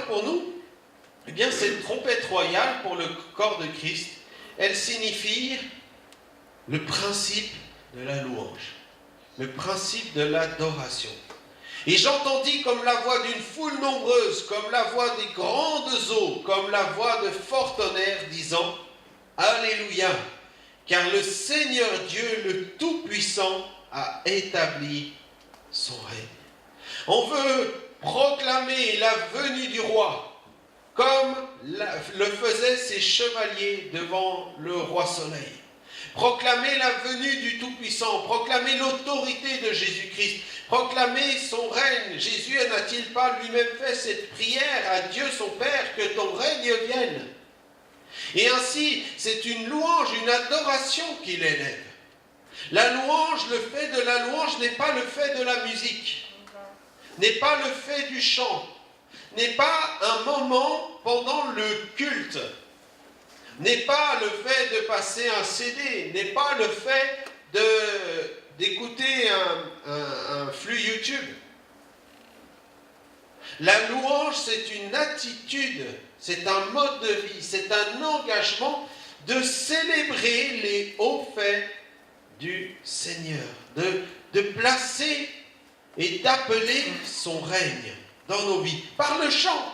pour nous, eh bien, cette trompette royale pour le corps de Christ, elle signifie le principe de la louange, le principe de l'adoration. Et j'entendis comme la voix d'une foule nombreuse, comme la voix des grandes eaux, comme la voix de forts tonnerres, disant « Alléluia ! Car le Seigneur Dieu, le Tout-Puissant, a établi son règne. » On veut proclamer la venue du roi, comme le faisaient ses chevaliers devant le roi Soleil. Proclamer la venue du Tout-Puissant, proclamer l'autorité de Jésus-Christ, proclamer son règne. Jésus n'a-t-il pas lui-même fait cette prière à Dieu son Père, que ton règne vienne? Et ainsi, c'est une louange, une adoration qu'il élève. La louange, le fait de la louange n'est pas le fait de la musique, n'est pas le fait du chant, n'est pas un moment pendant le culte, n'est pas le fait de passer un CD, n'est pas le fait d'écouter un flux YouTube. La louange, c'est une attitude, c'est un mode de vie, c'est un engagement de célébrer les hauts faits du Seigneur, de placer et d'appeler son règne dans nos vies, par le chant,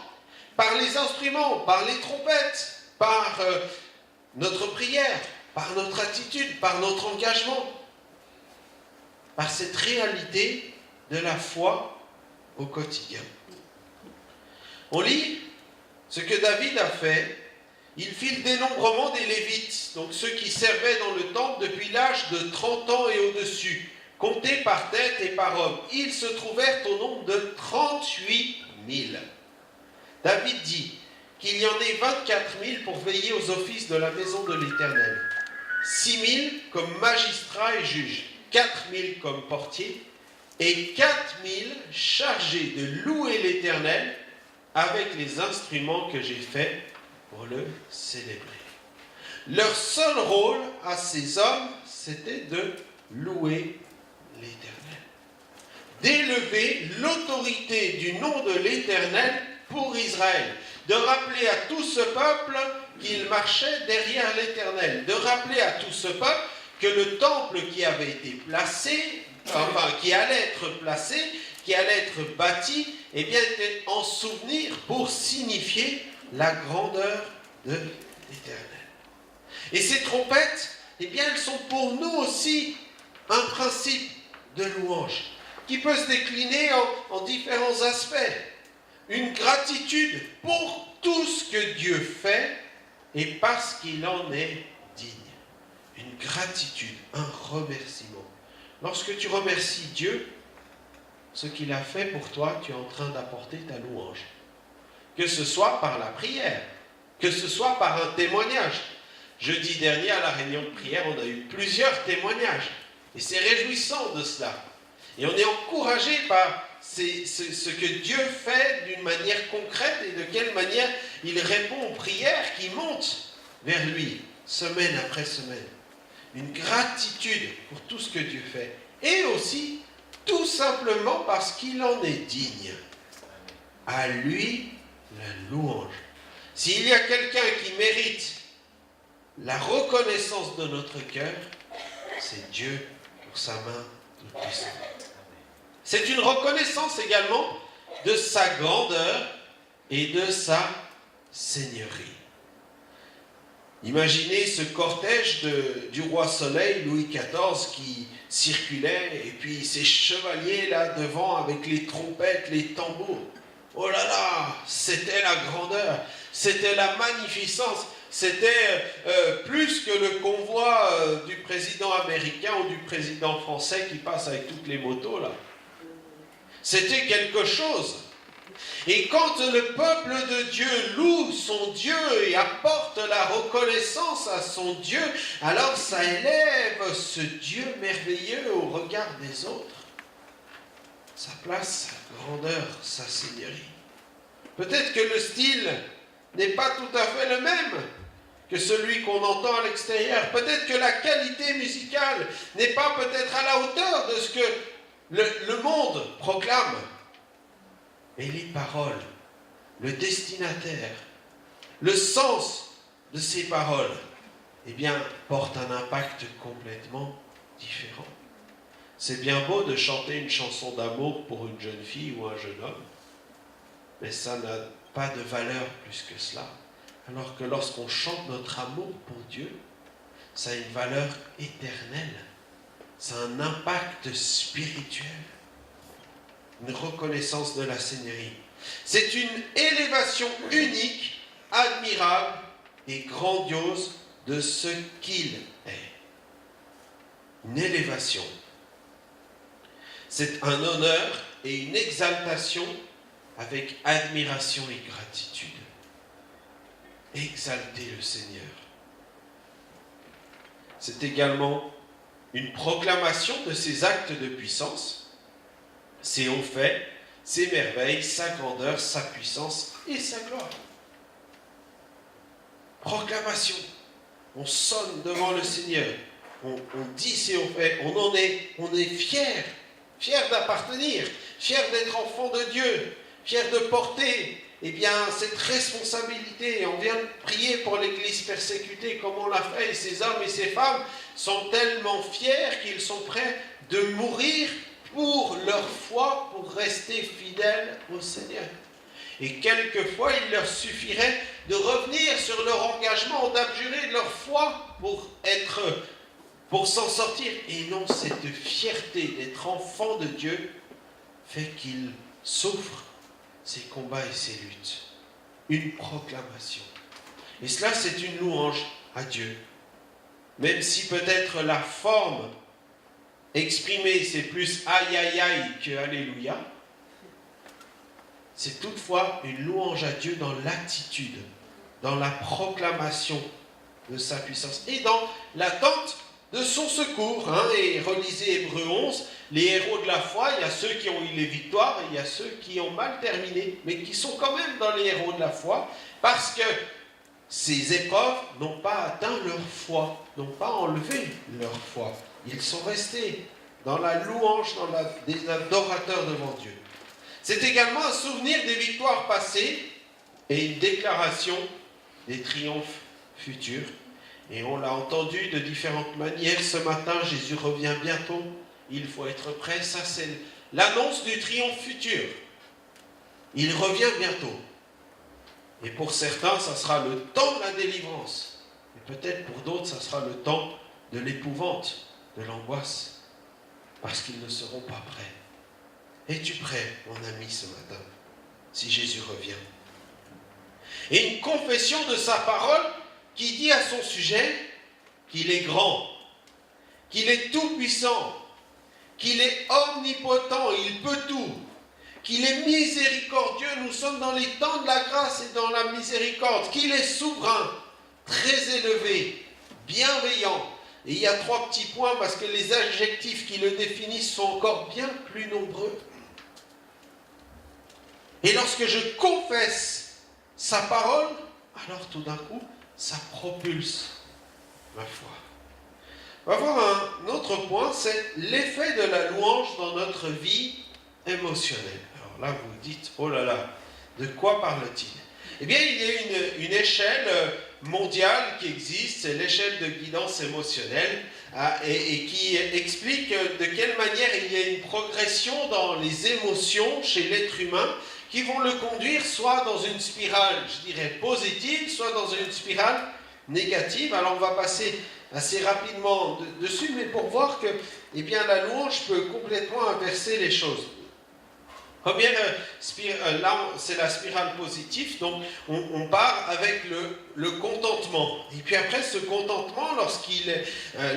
par les instruments, par les trompettes, par notre prière, par notre attitude, par notre engagement, par cette réalité de la foi au quotidien. On lit ce que David a fait. Il fit le dénombrement des Lévites, donc ceux qui servaient dans le temple depuis l'âge de 30 ans et au-dessus, comptés par tête et par homme. Ils se trouvèrent au nombre de 38 000. David dit qu'il y en ait 24 000 pour veiller aux offices de la maison de l'Éternel, 6 000 comme magistrats et juges, 4 000 comme portiers, et 4 000 chargés de louer l'Éternel avec les instruments que j'ai faits pour le célébrer. Leur seul rôle à ces hommes, c'était de louer l'Éternel, d'élever l'autorité du nom de l'Éternel pour Israël, de rappeler à tout ce peuple qu'il marchait derrière l'Éternel, de rappeler à tout ce peuple que le temple qui avait été placé, qui allait être placé, qui allait être bâti, eh bien, était en souvenir pour signifier la grandeur de l'Éternel. Et ces trompettes, eh bien, elles sont pour nous aussi un principe de louange qui peut se décliner en différents aspects. Une gratitude pour tout ce que Dieu fait et parce qu'il en est digne. Une gratitude, un remerciement. Lorsque tu remercies Dieu, ce qu'il a fait pour toi, tu es en train d'apporter ta louange. Que ce soit par la prière, que ce soit par un témoignage. Jeudi dernier, à la réunion de prière, on a eu plusieurs témoignages. Et c'est réjouissant de cela. Et on est encouragé par ce que Dieu fait d'une manière concrète et de quelle manière il répond aux prières qui montent vers lui, semaine après semaine. Une gratitude pour tout ce que Dieu fait. Et aussi, tout simplement parce qu'il en est digne. À lui, la louange. S'il y a quelqu'un qui mérite la reconnaissance de notre cœur, c'est Dieu pour sa main toute puissante. C'est une reconnaissance également de sa grandeur et de sa seigneurie. Imaginez ce cortège du roi Soleil, Louis XIV, qui circulait, et puis ces chevaliers là devant avec les trompettes, les tambours. Oh là là, c'était la grandeur, c'était la magnificence, c'était plus que le convoi du président américain ou du président français qui passe avec toutes les motos là. C'était quelque chose. Et quand le peuple de Dieu loue son Dieu et apporte la reconnaissance à son Dieu, alors ça élève ce Dieu merveilleux au regard des autres. Sa place, sa grandeur, sa seigneurie. Peut-être que le style n'est pas tout à fait le même que celui qu'on entend à l'extérieur. Peut-être que la qualité musicale n'est pas peut-être à la hauteur de ce que le monde proclame. Mais les paroles, le destinataire, le sens de ces paroles, eh bien, porte un impact complètement différent. C'est bien beau de chanter une chanson d'amour pour une jeune fille ou un jeune homme, mais ça n'a pas de valeur plus que cela. Alors que lorsqu'on chante notre amour pour Dieu, ça a une valeur éternelle. Ça a un impact spirituel. Une reconnaissance de la Seigneurie. C'est une élévation unique, admirable et grandiose de ce qu'il est. Une élévation. C'est un honneur et une exaltation avec admiration et gratitude. Exalter le Seigneur. C'est également une proclamation de ses actes de puissance, ses hauts faits, ses merveilles, sa grandeur, sa puissance et sa gloire. Proclamation. On sonne devant le Seigneur. On dit ses hauts faits. On est fier d'appartenir, fier d'être enfant de Dieu, fier de porter cette responsabilité. On vient de prier pour l'Église persécutée comme on l'a fait, et ces hommes et ces femmes sont tellement fiers qu'ils sont prêts de mourir pour leur foi, pour rester fidèles au Seigneur. Et quelquefois, il leur suffirait de revenir sur leur engagement, d'abjurer de leur foi pour s'en sortir. Et non, cette fierté d'être enfant de Dieu fait qu'ils souffrent ces combats et ces luttes. Une proclamation. Et cela, c'est une louange à Dieu. Même si peut-être la forme exprimée, c'est plus aïe aïe aïe que alléluia, c'est toutefois une louange à Dieu dans l'attitude, dans la proclamation de sa puissance et dans l'attente de son secours. Et relisez Hébreux 11, les héros de la foi, il y a ceux qui ont eu les victoires et il y a ceux qui ont mal terminé, mais qui sont quand même dans les héros de la foi, parce que ces épreuves n'ont pas atteint leur foi, n'ont pas enlevé leur foi. Ils sont restés dans la louange, des adorateurs devant Dieu. C'est également un souvenir des victoires passées et une déclaration des triomphes futurs. Et on l'a entendu de différentes manières ce matin, Jésus revient bientôt, il faut être prêt. Ça, c'est l'annonce du triomphe futur. Il revient bientôt. Et pour certains, ça sera le temps de la délivrance. Et peut-être pour d'autres, ça sera le temps de l'épouvante, de l'angoisse, parce qu'ils ne seront pas prêts. Es-tu prêt, mon ami, ce matin, si Jésus revient? Et une confession de sa parole qui dit à son sujet qu'il est grand, qu'il est tout-puissant, qu'il est omnipotent, il peut tout, qu'il est miséricordieux. Nous sommes dans les temps de la grâce et dans la miséricorde, qu'il est souverain, très élevé, bienveillant. Et il y a 3 petits points parce que les adjectifs qui le définissent sont encore bien plus nombreux. Et lorsque je confesse sa parole, alors tout d'un coup, ça propulse ma foi. On va voir un autre point, c'est l'effet de la louange dans notre vie émotionnelle. Alors là, vous dites, oh là là, de quoi parle-t-il? Eh bien, il y a une échelle mondiale qui existe, c'est l'échelle de guidance émotionnelle, et qui explique de quelle manière il y a une progression dans les émotions chez l'être humain qui vont le conduire soit dans une spirale, je dirais, positive, soit dans une spirale négative. Alors on va passer assez rapidement dessus, mais pour voir que la louange peut complètement inverser les choses. Première là, c'est la spirale positive, donc on part avec le contentement. Et puis après, ce contentement,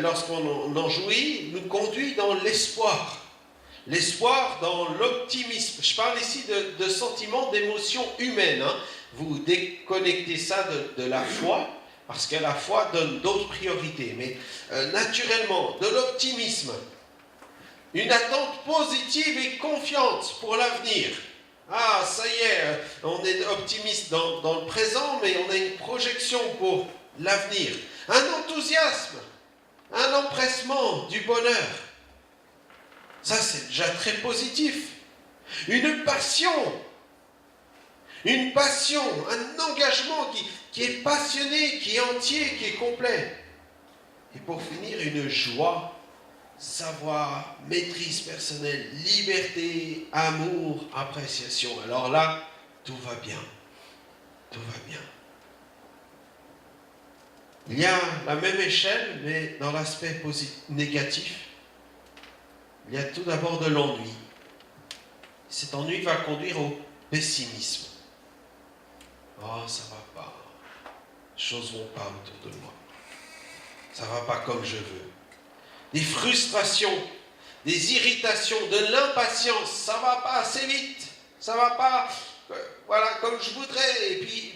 lorsqu'on en jouit, nous conduit dans l'espoir. L'espoir dans l'optimisme. Je parle ici de sentiments, d'émotions humaines. Vous déconnectez ça de la foi, parce que la foi donne d'autres priorités. Mais naturellement, de l'optimisme. Une attente positive et confiante pour l'avenir. Ah, ça y est, on est optimiste dans le présent, mais on a une projection pour l'avenir. Un enthousiasme, un empressement du bonheur. Ça, c'est déjà très positif. Une passion. une passion, un engagement qui est passionné, qui est entier, qui est complet. Et pour finir, une joie, savoir, maîtrise personnelle, liberté, amour, appréciation. Alors là, tout va bien. Tout va bien. Il y a la même échelle, mais dans l'aspect négatif, il y a tout d'abord de l'ennui. Cet ennui va conduire au pessimisme. Oh, ça va pas. Les choses vont pas autour de moi. Ça va pas comme je veux. Des frustrations, des irritations, de l'impatience. Ça va pas assez vite. Ça va pas, voilà, comme je voudrais. Et puis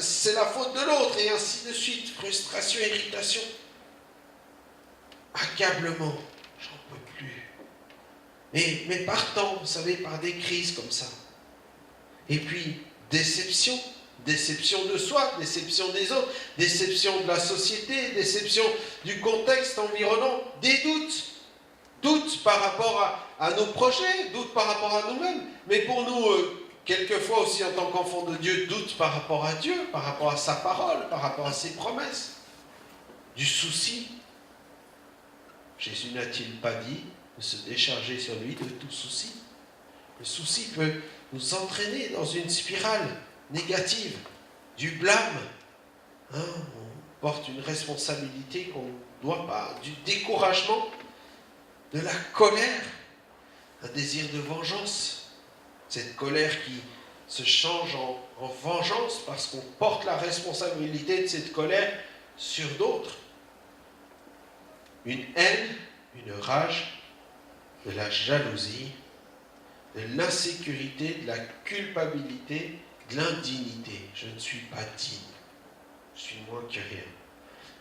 c'est la faute de l'autre et ainsi de suite. Frustration, irritation, accablement. J'en peux plus. Mais partant, vous savez, par des crises comme ça. Et puis, déception. Déception de soi, déception des autres, déception de la société, déception du contexte environnant, des doutes. Doutes par rapport à nos projets, doutes par rapport à nous-mêmes. Mais pour nous, quelquefois aussi en tant qu'enfants de Dieu, doutes par rapport à Dieu, par rapport à sa parole, par rapport à ses promesses. Du souci. Jésus n'a-t-il pas dit de se décharger sur lui de tout souci? Le souci peut nous entraîner dans une spirale négative, du blâme. On porte une responsabilité qu'on ne doit pas, du découragement, de la colère, un désir de vengeance. Cette colère qui se change en vengeance parce qu'on porte la responsabilité de cette colère sur d'autres. Une haine, une rage, de la jalousie, de l'insécurité, de la culpabilité, de l'indignité. Je ne suis pas digne. Je suis moins que rien.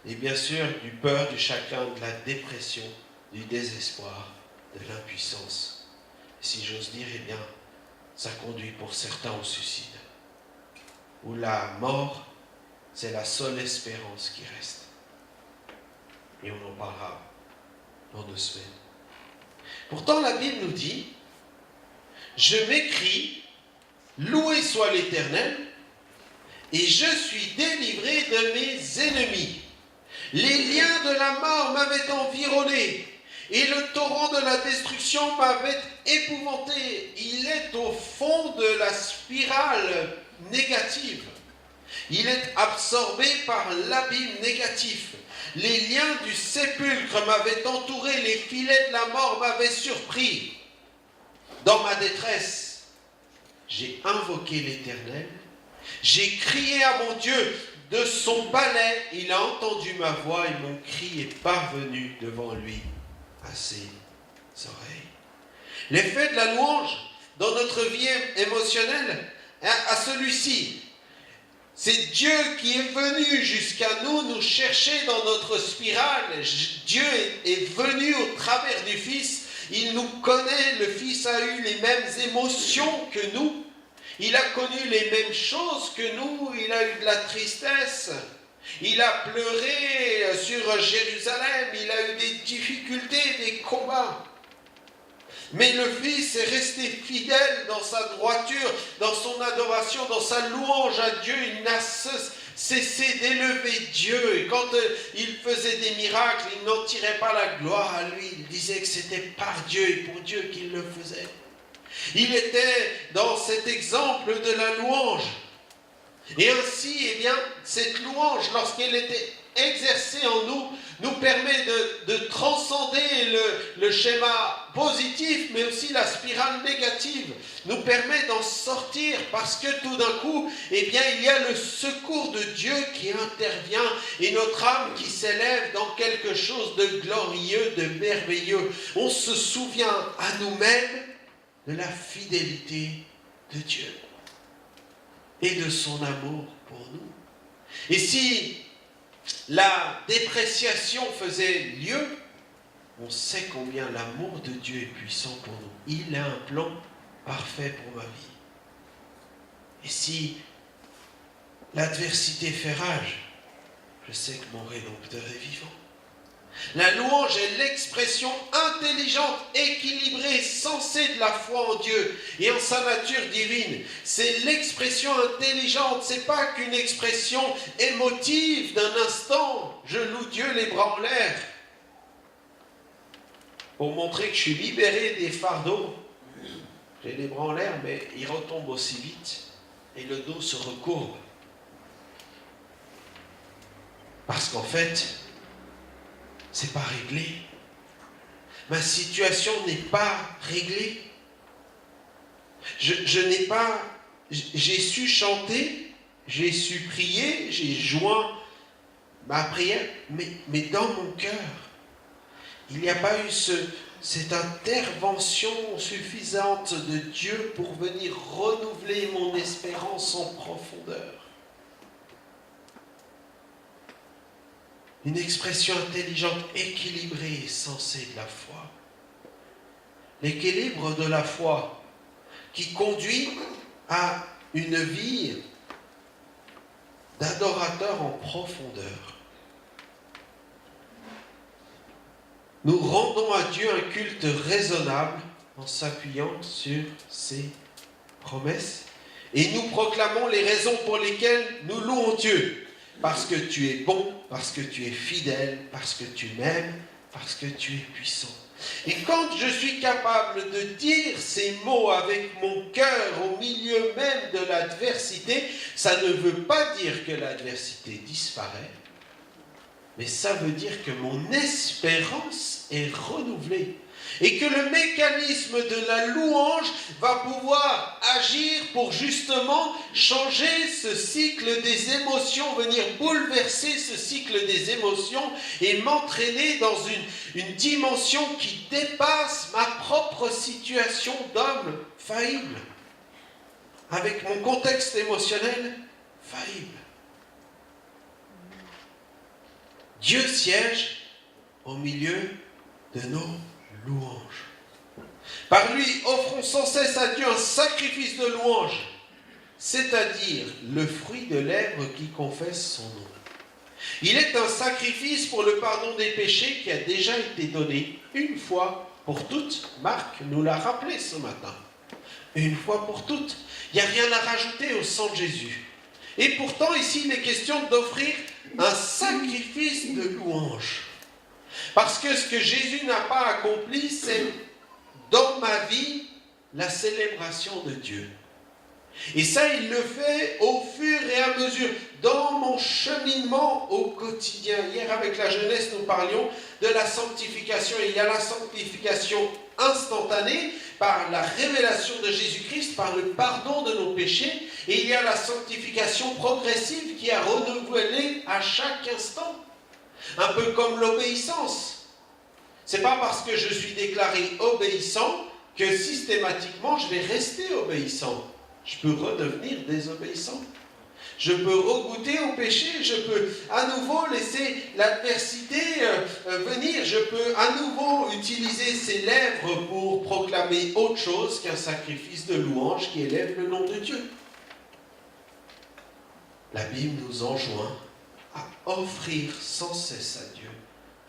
Et bien sûr, du peur, du chagrin, de la dépression, du désespoir, de l'impuissance. Et si j'ose dire, eh bien, ça conduit pour certains au suicide. Où la mort, c'est la seule espérance qui reste. Et on en parlera dans 2 semaines. Pourtant, la Bible nous dit, je m'écrie, loué soit l'Éternel, et je suis délivré de mes ennemis. Les liens de la mort m'avaient environné, et le torrent de la destruction m'avait épouvanté. Il est au fond de la spirale négative. Il est absorbé par l'abîme négatif. Les liens du sépulcre m'avaient entouré, les filets de la mort m'avaient surpris. Dans ma détresse, j'ai invoqué l'Éternel, j'ai crié à mon Dieu, de son palais, il a entendu ma voix et mon cri est parvenu devant lui à ses oreilles. L'effet de la louange dans notre vie émotionnelle, à celui-ci, c'est Dieu qui est venu jusqu'à nous chercher dans notre spirale. Dieu est venu au travers du Fils. Il nous connaît, le Fils a eu les mêmes émotions que nous. Il a connu les mêmes choses que nous. Il a eu de la tristesse. Il a pleuré sur Jérusalem. Il a eu des difficultés, des combats. Mais le Fils est resté fidèle dans sa droiture, dans son adoration, dans sa louange à Dieu. Il n'a cessé d'élever Dieu. Et quand il faisait des miracles, il n'en tirait pas la gloire à lui. Il disait que c'était par Dieu et pour Dieu qu'il le faisait. Il était dans cet exemple de la louange. Et ainsi, eh bien, cette louange, lorsqu'elle était exercée en nous, nous permet de transcender le schéma positif, mais aussi la spirale négative, nous permet d'en sortir parce que tout d'un coup, eh bien, il y a le secours de Dieu qui intervient et notre âme qui s'élève dans quelque chose de glorieux, de merveilleux. On se souvient à nous-mêmes de la fidélité de Dieu et de son amour pour nous. Et si la dépréciation faisait lieu, on sait combien l'amour de Dieu est puissant pour nous. Il a un plan parfait pour ma vie. Et si l'adversité fait rage, je sais que mon Rédempteur est vivant. La louange est l'expression intelligente, équilibrée, sensée de la foi en Dieu et en sa nature divine. C'est l'expression intelligente, c'est pas qu'une expression émotive d'un instant. Je loue Dieu les bras en l'air pour montrer que je suis libéré des fardeaux. J'ai les bras en l'air, mais ils retombent aussi vite et le dos se recourbe. Parce qu'en fait, c'est pas réglé. Ma situation n'est pas réglée. J'ai su chanter, j'ai su prier, j'ai joint ma prière, mais dans mon cœur, il n'y a pas eu cette intervention suffisante de Dieu pour venir renouveler mon espérance en profondeur. Une expression intelligente, équilibrée et sensée de la foi. L'équilibre de la foi qui conduit à une vie d'adorateur en profondeur. Nous rendons à Dieu un culte raisonnable en s'appuyant sur ses promesses et nous proclamons les raisons pour lesquelles nous louons Dieu. Parce que tu es bon, parce que tu es fidèle, parce que tu m'aimes, parce que tu es puissant. Et quand je suis capable de dire ces mots avec mon cœur au milieu même de l'adversité, ça ne veut pas dire que l'adversité disparaît, mais ça veut dire que mon espérance est renouvelée. Et que le mécanisme de la louange va pouvoir agir pour justement changer ce cycle des émotions, venir bouleverser ce cycle des émotions et m'entraîner dans une dimension qui dépasse ma propre situation d'homme faillible, avec mon contexte émotionnel faillible. Dieu siège au milieu de nos louange. Par lui, offrons sans cesse à Dieu un sacrifice de louange, c'est-à-dire le fruit de lèvres qui confesse son nom. Il est un sacrifice pour le pardon des péchés qui a déjà été donné une fois pour toutes. Marc nous l'a rappelé ce matin. Une fois pour toutes. Il n'y a rien à rajouter au sang de Jésus. Et pourtant, ici, il est question d'offrir un sacrifice de louange. Parce que ce que Jésus n'a pas accompli, c'est dans ma vie la célébration de Dieu. Et ça, il le fait au fur et à mesure, dans mon cheminement au quotidien. Hier, avec la jeunesse, nous parlions de la sanctification. Il y a la sanctification instantanée par la révélation de Jésus-Christ, par le pardon de nos péchés. Et il y a la sanctification progressive qui est renouvelée à chaque instant. Un peu comme l'obéissance. Ce n'est pas parce que je suis déclaré obéissant que systématiquement je vais rester obéissant. Je peux redevenir désobéissant. Je peux regoûter au péché. Je peux à nouveau laisser l'adversité venir. Je peux à nouveau utiliser ses lèvres pour proclamer autre chose qu'un sacrifice de louange qui élève le nom de Dieu. La Bible nous enjoint à offrir sans cesse à Dieu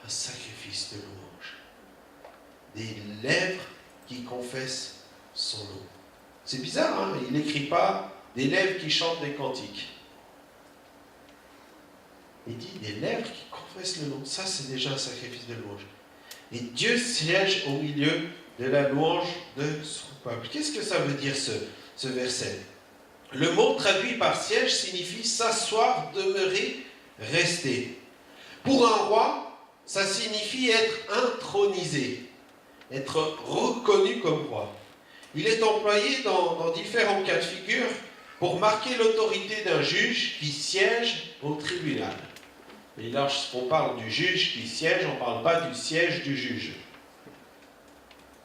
un sacrifice de louange. Des lèvres qui confessent son nom. C'est bizarre, hein? Il n'écrit pas des lèvres qui chantent des cantiques. Il dit des lèvres qui confessent le nom. Ça, c'est déjà un sacrifice de louange. Et Dieu siège au milieu de la louange de son peuple. Qu'est-ce que ça veut dire ce verset? Le mot traduit par siège signifie s'asseoir, demeurer, rester. Pour un roi, ça signifie être intronisé, être reconnu comme roi. Il est employé dans différents cas de figure pour marquer l'autorité d'un juge qui siège au tribunal. Et lorsqu'on parle du juge qui siège, on ne parle pas du siège du juge.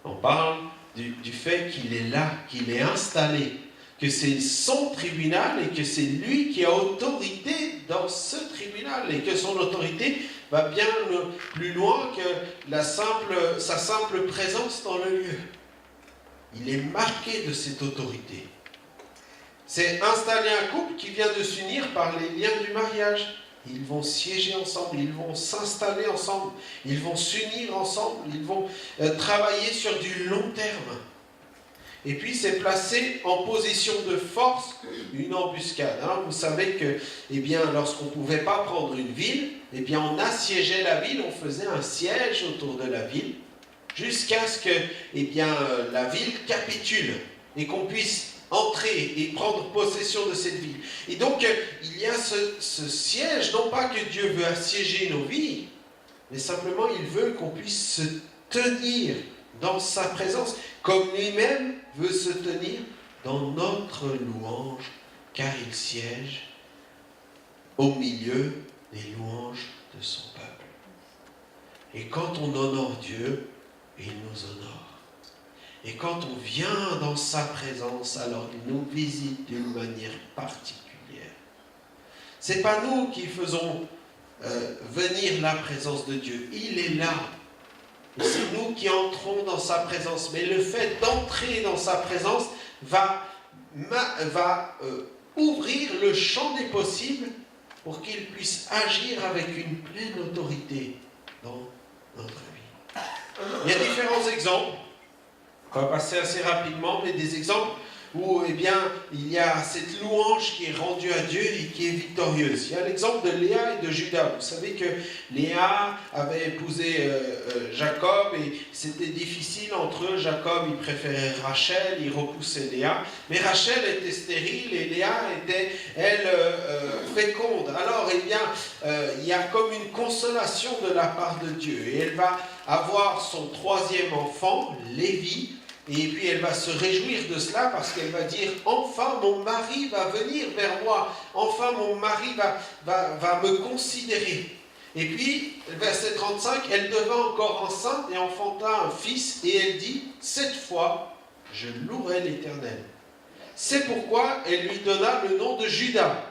On parle du fait qu'il est là, qu'il est installé, que c'est son tribunal et que c'est lui qui a autorité dans ce tribunal et que son autorité va bien plus loin que sa simple présence dans le lieu. Il est marqué de cette autorité. C'est installer un couple qui vient de s'unir par les liens du mariage. Ils vont siéger ensemble, ils vont s'installer ensemble, ils vont s'unir ensemble, ils vont travailler sur du long terme. Et puis c'est placé en position de force une embuscade. Hein. Vous savez que, eh bien, lorsqu'on ne pouvait pas prendre une ville, eh bien, on assiégeait la ville, on faisait un siège autour de la ville, jusqu'à ce que, eh bien, la ville capitule et qu'on puisse entrer et prendre possession de cette ville. Et donc, il y a ce siège, non pas que Dieu veut assiéger nos vies, mais simplement il veut qu'on puisse se tenir dans sa présence, comme lui-même veut se tenir dans notre louange, car il siège au milieu des louanges de son peuple. Et quand on honore Dieu, il nous honore. Et quand on vient dans sa présence, alors il nous visite d'une manière particulière. Ce n'est pas nous qui faisons venir la présence de Dieu. Il est là. Et c'est nous qui entrons dans sa présence. Mais le fait d'entrer dans sa présence va ouvrir le champ des possibles pour qu'il puisse agir avec une pleine autorité dans notre vie. Il y a différents exemples. On va passer assez rapidement, mais des exemples où eh bien, il y a cette louange qui est rendue à Dieu et qui est victorieuse. Il y a l'exemple de Léa et de Judas. Vous savez que Léa avait épousé Jacob et c'était difficile entre eux. Jacob, il préférait Rachel, il repoussait Léa. Mais Rachel était stérile et Léa était, elle, féconde. Alors, eh bien, il y a comme une consolation de la part de Dieu. Et elle va avoir son troisième enfant, Lévi. Et puis elle va se réjouir de cela parce qu'elle va dire « Enfin mon mari va venir vers moi, enfin mon mari va me considérer ». Et puis, verset 35, elle devint encore enceinte et enfanta un fils et elle dit « Cette fois, je louerai l'Éternel ». C'est pourquoi elle lui donna le nom de Judas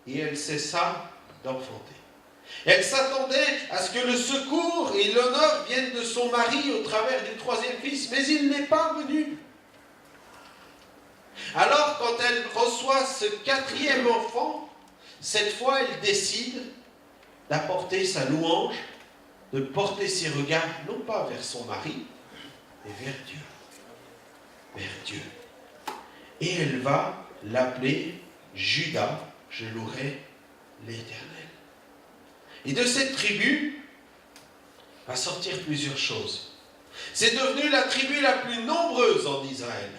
et elle cessa d'enfanter. Elle s'attendait à ce que le secours et l'honneur viennent de son mari au travers du troisième fils, mais il n'est pas venu. Alors, quand elle reçoit ce quatrième enfant, cette fois, elle décide d'apporter sa louange, de porter ses regards, non pas vers son mari, mais vers Dieu. Vers Dieu. Et elle va l'appeler Judas, je louerai l'Éternel. Et de cette tribu va sortir plusieurs choses. C'est devenu la tribu la plus nombreuse en Israël.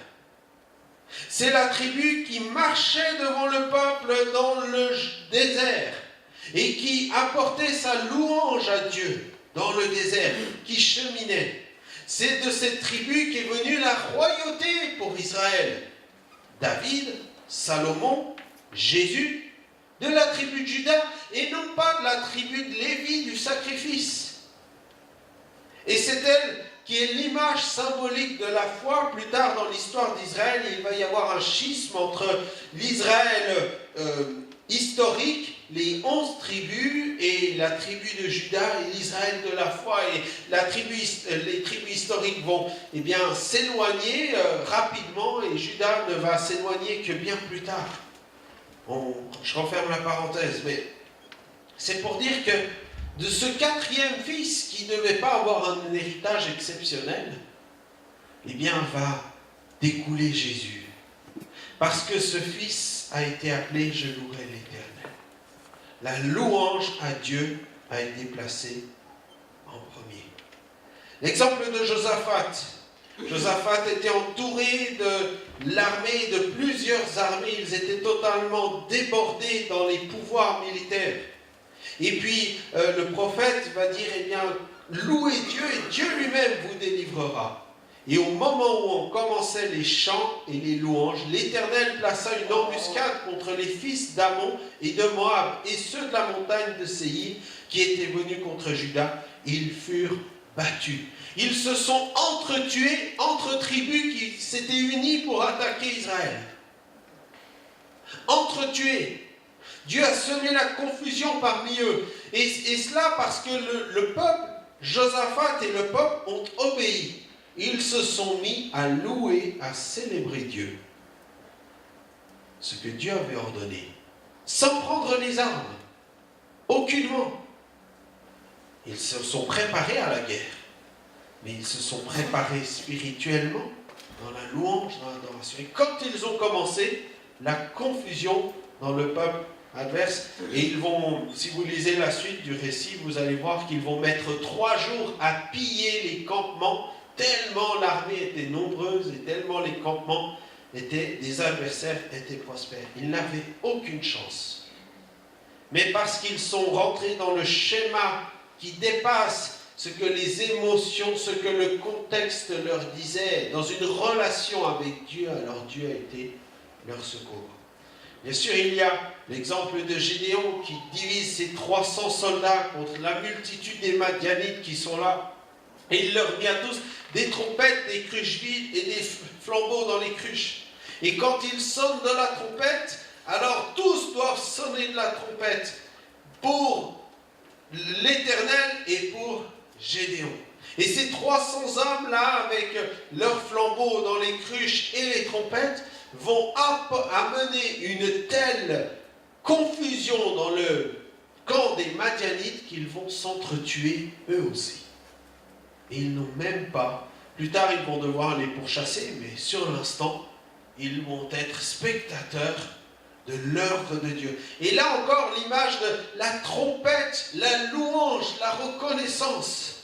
C'est la tribu qui marchait devant le peuple dans le désert et qui apportait sa louange à Dieu dans le désert, qui cheminait. C'est de cette tribu qu'est venue la royauté pour Israël. David, Salomon, Jésus, de la tribu de Juda et non pas de la tribu de Lévi du sacrifice. Et c'est elle qui est l'image symbolique de la foi. Plus tard dans l'histoire d'Israël, il va y avoir un schisme entre l'Israël historique, les 11 tribus, et la tribu de Juda et l'Israël de la foi. Et les tribus historiques vont eh bien, s'éloigner rapidement et Juda ne va s'éloigner que bien plus tard. Je referme la parenthèse, mais c'est pour dire que de ce quatrième fils qui ne devait pas avoir un héritage exceptionnel, eh bien va découler Jésus. Parce que ce fils a été appelé « Je louerai l'Éternel ». La louange à Dieu a été placée en premier. L'exemple de Josaphat. Josaphat était entouré de l'armée, de plusieurs armées. Ils étaient totalement débordés dans les pouvoirs militaires. Et puis, le prophète va dire, eh bien, louez Dieu et Dieu lui-même vous délivrera. Et au moment où on commençait les chants et les louanges, l'Éternel plaça une embuscade contre les fils d'Ammon et de Moab et ceux de la montagne de Séir qui étaient venus contre Juda. Ils furent battus. Ils se sont entretués entre tribus qui s'étaient unies pour attaquer Israël. Entretués. Dieu a semé la confusion parmi eux. Et cela parce que le peuple, Josaphat et le peuple ont obéi. Ils se sont mis à louer, à célébrer Dieu. Ce que Dieu avait ordonné. Sans prendre les armes. Aucunement. Ils se sont préparés à la guerre, mais ils se sont préparés spirituellement, dans la louange, dans l'adoration. Et quand ils ont commencé, la confusion dans le peuple adverse, et ils vont, si vous lisez la suite du récit, vous allez voir qu'ils vont mettre 3 jours à piller les campements, tellement l'armée était nombreuse et tellement les campements des adversaires étaient prospères. Ils n'avaient aucune chance. Mais parce qu'ils sont rentrés dans le schéma qui dépasse ce que les émotions, ce que le contexte leur disait, dans une relation avec Dieu, alors Dieu a été leur secours. Bien sûr, il y a l'exemple de Gédéon qui divise ses 300 soldats contre la multitude des Madianites qui sont là. Et il leur mit à tous des trompettes, des cruches vides et des flambeaux dans les cruches. Et quand ils sonnent de la trompette, alors tous doivent sonner de la trompette pour l'Éternel et pour Gédéon. Et ces 300 hommes-là, avec leurs flambeaux dans les cruches et les trompettes, vont amener une telle confusion dans le camp des Madianites qu'ils vont s'entretuer eux aussi. Et ils n'ont même pas, plus tard ils vont devoir les pourchasser, mais sur l'instant, ils vont être spectateurs de l'œuvre de Dieu. Et là encore, l'image de la trompette, la louange, la reconnaissance.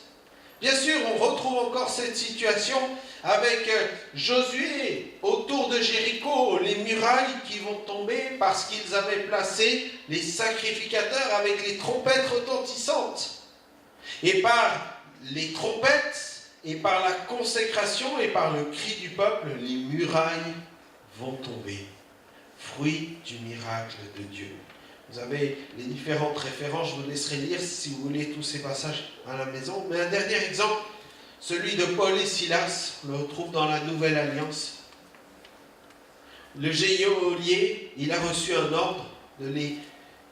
Bien sûr, on retrouve encore cette situation avec Josué autour de Jéricho, les murailles qui vont tomber parce qu'ils avaient placé les sacrificateurs avec les trompettes retentissantes. Et par les trompettes, et par la consécration, et par le cri du peuple, les murailles vont tomber. Fruit du miracle de Dieu. Vous avez les différentes références, je vous laisserai lire si vous voulez tous ces passages à la maison. Mais un dernier exemple, celui de Paul et Silas, on le retrouve dans la Nouvelle Alliance. Le geôlier, il a reçu un ordre de les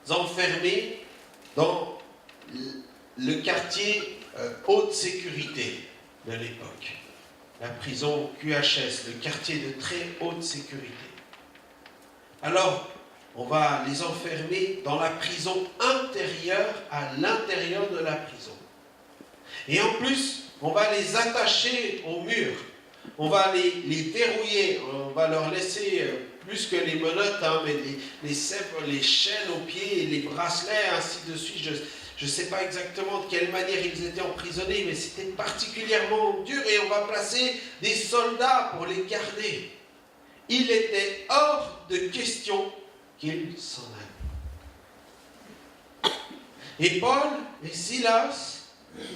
enfermer dans le quartier haute sécurité de l'époque. La prison QHS, le quartier de très haute sécurité. Alors, on va les enfermer dans la prison intérieure, à l'intérieur de la prison. Et en plus, on va les attacher au mur. On va les verrouiller. On va leur laisser plus que les menottes, mais les chaînes aux pieds, les bracelets, ainsi de suite. Je ne sais pas exactement de quelle manière ils étaient emprisonnés, mais c'était particulièrement dur. Et on va placer des soldats pour les garder. Il était hors de question qu'ils s'en aillent. Et Paul et Silas,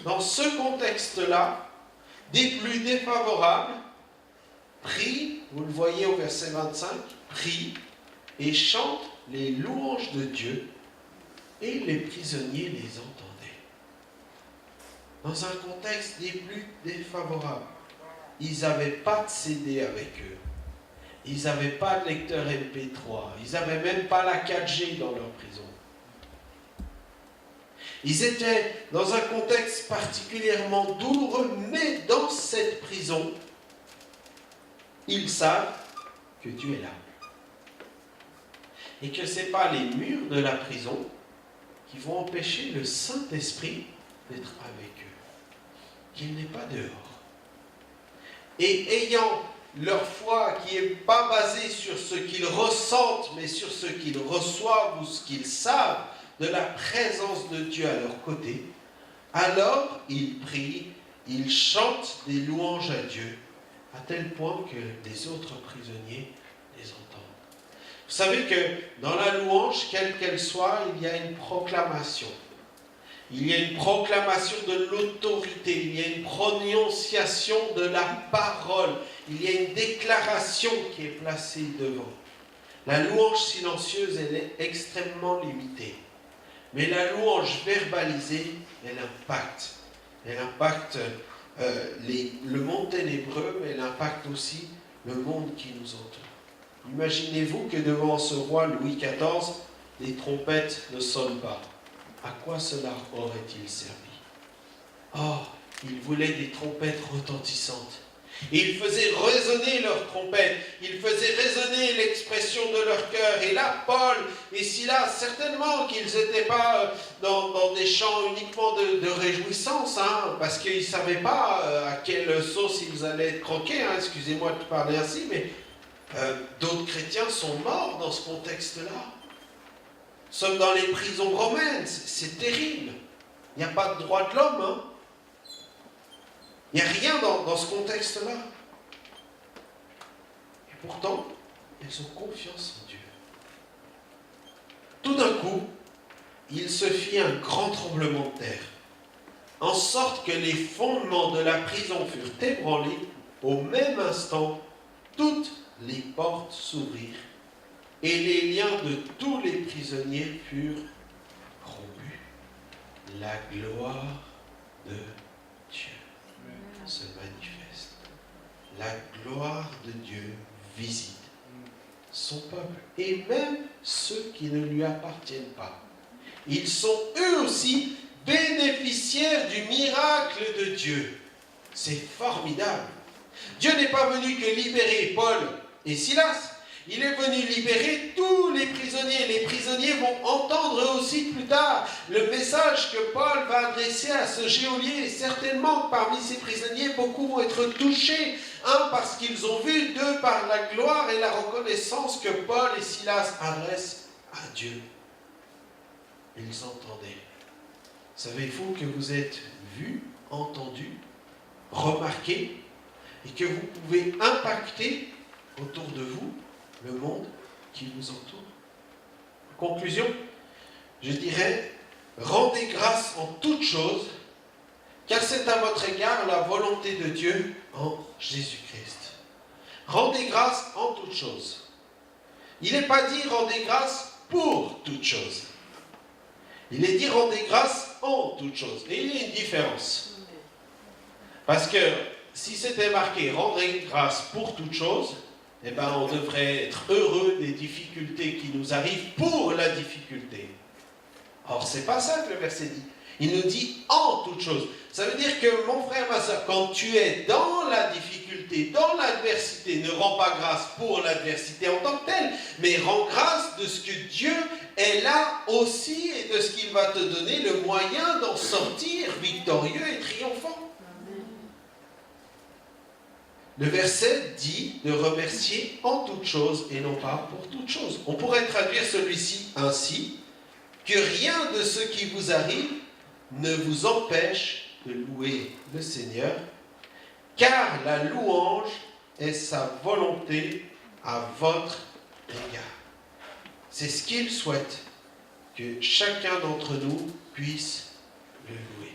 dans ce contexte-là, des plus défavorables, prient, vous le voyez au verset 25, prient et chantent les louanges de Dieu, et les prisonniers les entendaient. Dans un contexte des plus défavorables, ils n'avaient pas de CD avec eux. Ils n'avaient pas de lecteur MP3. Ils n'avaient même pas la 4G dans leur prison. Ils étaient dans un contexte particulièrement douloureux, mais dans cette prison, ils savent que Dieu est là. Et que ce n'est pas les murs de la prison qui vont empêcher le Saint-Esprit d'être avec eux. Qu'il n'est pas dehors. Et ayant leur foi qui n'est pas basée sur ce qu'ils ressentent, mais sur ce qu'ils reçoivent ou ce qu'ils savent de la présence de Dieu à leur côté, alors ils prient, ils chantent des louanges à Dieu, à tel point que les autres prisonniers les entendent. Vous savez que dans la louange, quelle qu'elle soit, il y a une proclamation. Il y a une proclamation de l'autorité, il y a une prononciation de la parole, il y a une déclaration qui est placée devant. La louange silencieuse, elle est extrêmement limitée. Mais la louange verbalisée, elle impacte. Elle impacte le monde ténébreux, mais elle impacte aussi le monde qui nous entoure. Imaginez-vous que devant ce roi Louis XIV, les trompettes ne sonnent pas. À quoi cela aurait-il servi? Oh, ils voulaient des trompettes retentissantes. Et ils faisaient résonner leurs trompettes, ils faisaient résonner l'expression de leur cœur. Et là, Paul et Silas, certainement qu'ils n'étaient pas dans des chants uniquement de réjouissance, hein, parce qu'ils ne savaient pas à quelle sauce ils allaient être croqués, hein, excusez-moi de parler ainsi, mais d'autres chrétiens sont morts dans ce contexte-là. Nous sommes dans les prisons romaines, c'est terrible. Il n'y a pas de droit de l'homme, hein. Il n'y a rien dans ce contexte-là. Et pourtant, ils ont confiance en Dieu. Tout d'un coup, il se fit un grand tremblement de terre, en sorte que les fondements de la prison furent ébranlés. Au même instant, toutes les portes s'ouvrirent, et les liens de tous les prisonniers furent rompus. La gloire de Dieu se manifeste. La gloire de Dieu visite son peuple, et même ceux qui ne lui appartiennent pas. Ils sont eux aussi bénéficiaires du miracle de Dieu. C'est formidable. Dieu n'est pas venu que libérer Paul et Silas. Il est venu libérer tous les prisonniers. Les prisonniers vont entendre eux aussi plus tard le message que Paul va adresser à ce geôlier. Et certainement, parmi ces prisonniers, beaucoup vont être touchés. Un, parce qu'ils ont vu. Deux, par la gloire et la reconnaissance que Paul et Silas adressent à Dieu. Ils entendaient. Savez-vous que vous êtes vus, entendus, remarqués, et que vous pouvez impacter autour de vous le monde qui vous entoure? Conclusion, je dirais, rendez grâce en toutes choses, car c'est à votre égard la volonté de Dieu en Jésus-Christ. Rendez grâce en toutes choses. Il n'est pas dit rendez grâce pour toutes choses. Il est dit rendez grâce en toutes choses. Et il y a une différence. Parce que si c'était marqué rendez grâce pour toutes choses, eh bien, on devrait être heureux des difficultés qui nous arrivent pour la difficulté. Or, ce n'est pas ça que le verset dit. Il nous dit en toutes choses. Ça veut dire que, mon frère, ma soeur, quand tu es dans la difficulté, dans l'adversité, ne rends pas grâce pour l'adversité en tant que telle, mais rends grâce de ce que Dieu est là aussi et de ce qu'il va te donner le moyen d'en sortir victorieux et triomphant. Le verset dit de remercier en toutes choses et non pas pour toutes choses. On pourrait traduire celui-ci ainsi, que rien de ce qui vous arrive ne vous empêche de louer le Seigneur, car la louange est sa volonté à votre égard. C'est ce qu'il souhaite, que chacun d'entre nous puisse le louer.